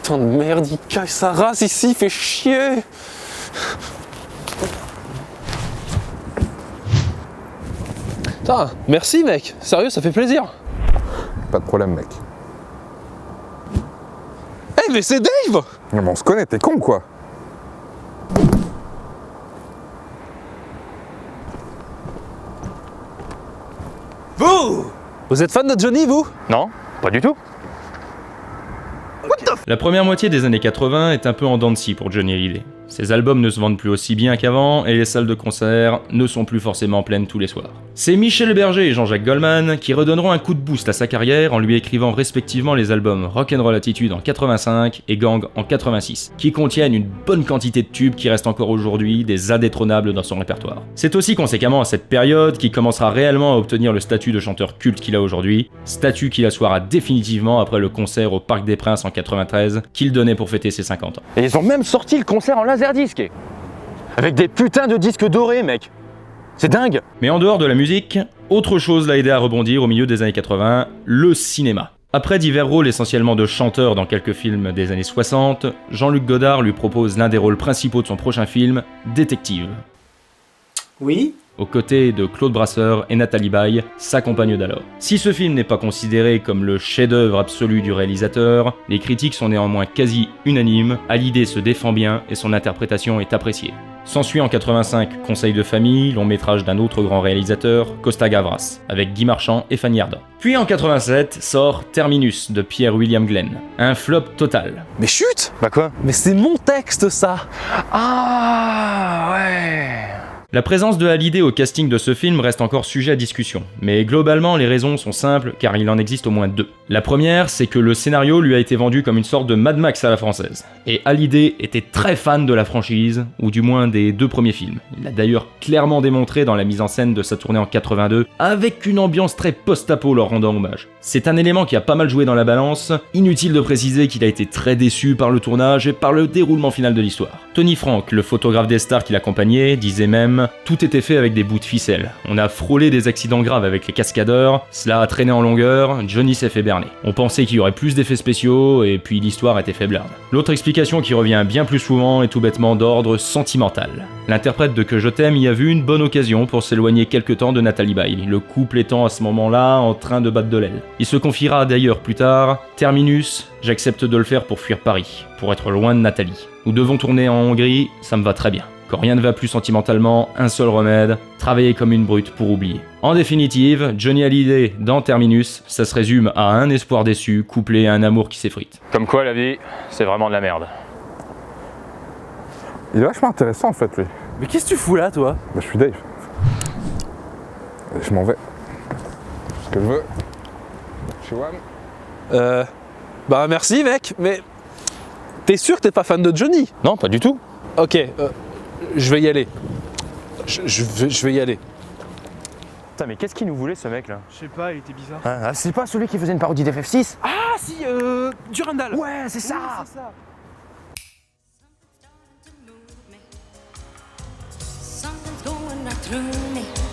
putain de merde, il cache sa race ici, il fait chier. Putain, merci mec, sérieux, ça fait plaisir. Pas de problème, mec. Eh mais c'est Dave! Mais bon, on se connaît, t'es con quoi. Vous êtes fan de Johnny, vous? Non, pas du tout. La première moitié des années 80 est un peu en dents de scie pour Johnny Hallyday. Ses albums ne se vendent plus aussi bien qu'avant et les salles de concert ne sont plus forcément pleines tous les soirs. C'est Michel Berger et Jean-Jacques Goldman qui redonneront un coup de boost à sa carrière en lui écrivant respectivement les albums Rock'n'Roll Attitude en 85 et Gang en 86, qui contiennent une bonne quantité de tubes qui restent encore aujourd'hui des indétrônables dans son répertoire. C'est aussi conséquemment à cette période qu'il commencera réellement à obtenir le statut de chanteur culte qu'il a aujourd'hui, statut qu'il assoira définitivement après le concert au Parc des Princes en 93 qu'il donnait pour fêter ses 50 ans. Et ils ont même sorti le concert en laserdisc. Avec des putains de disques dorés, mec. C'est dingue. Mais en dehors de la musique, autre chose l'a aidé à rebondir au milieu des années 80, le cinéma. Après divers rôles essentiellement de chanteur dans quelques films des années 60, Jean-Luc Godard lui propose l'un des rôles principaux de son prochain film, Détective. Oui? Aux côtés de Claude Brasseur et Nathalie Baye, sa compagne d'alors. Si ce film n'est pas considéré comme le chef-d'œuvre absolu du réalisateur, les critiques sont néanmoins quasi unanimes, Hallyday se défend bien et son interprétation est appréciée. S'ensuit en 85 Conseil de famille, long métrage d'un autre grand réalisateur, Costa Gavras, avec Guy Marchand et Fanny Ardant. Puis en 87 sort Terminus de Pierre William Glenn, un flop total. Mais chut! Bah quoi? Mais c'est mon texte ça! Ah ouais. La présence de Hallyday au casting de ce film reste encore sujet à discussion, mais globalement les raisons sont simples car il en existe au moins deux. La première, c'est que le scénario lui a été vendu comme une sorte de Mad Max à la française, et Hallyday était très fan de la franchise, ou du moins des deux premiers films. Il l'a d'ailleurs clairement démontré dans la mise en scène de sa tournée en 82, avec une ambiance très post-apo leur rendant hommage. C'est un élément qui a pas mal joué dans la balance, inutile de préciser qu'il a été très déçu par le tournage et par le déroulement final de l'histoire. Tony Frank, le photographe des stars qui l'accompagnait, disait même « Tout était fait avec des bouts de ficelle. On a frôlé des accidents graves avec les cascadeurs, cela a traîné en longueur, Johnny s'est fait berner. On pensait qu'il y aurait plus d'effets spéciaux, et puis l'histoire était faiblarde. » L'autre explication qui revient bien plus souvent est tout bêtement d'ordre sentimental. L'interprète de Que je t'aime y a vu une bonne occasion pour s'éloigner quelque temps de Nathalie Baye, le couple étant à ce moment-là en train de battre de l'aile. Il se confiera d'ailleurs plus tard « Terminus, j'accepte de le faire pour fuir Paris, pour être loin de Nathalie. Nous devons tourner en Hongrie, ça me va très bien. Quand rien ne va plus sentimentalement, un seul remède, travailler comme une brute pour oublier. » En définitive, Johnny Hallyday dans Terminus, ça se résume à un espoir déçu couplé à un amour qui s'effrite. Comme quoi la vie, c'est vraiment de la merde. Il est vachement intéressant en fait, lui. Mais qu'est-ce que tu fous là, toi? Bah, je suis Dave. Et je m'en vais. Ce que je veux. Chez WAM. Bah merci mec, mais t'es sûr que t'es pas fan de Johnny? Non, pas du tout. Ok, je vais y aller. Je vais y aller. Putain, mais qu'est-ce qu'il nous voulait ce mec là? Je sais pas, il était bizarre. Ah, c'est pas celui qui faisait une parodie d'FF6? Ah si, Durandal. Ouais, c'est ça. Oui, c'est ça. Something's going right through me.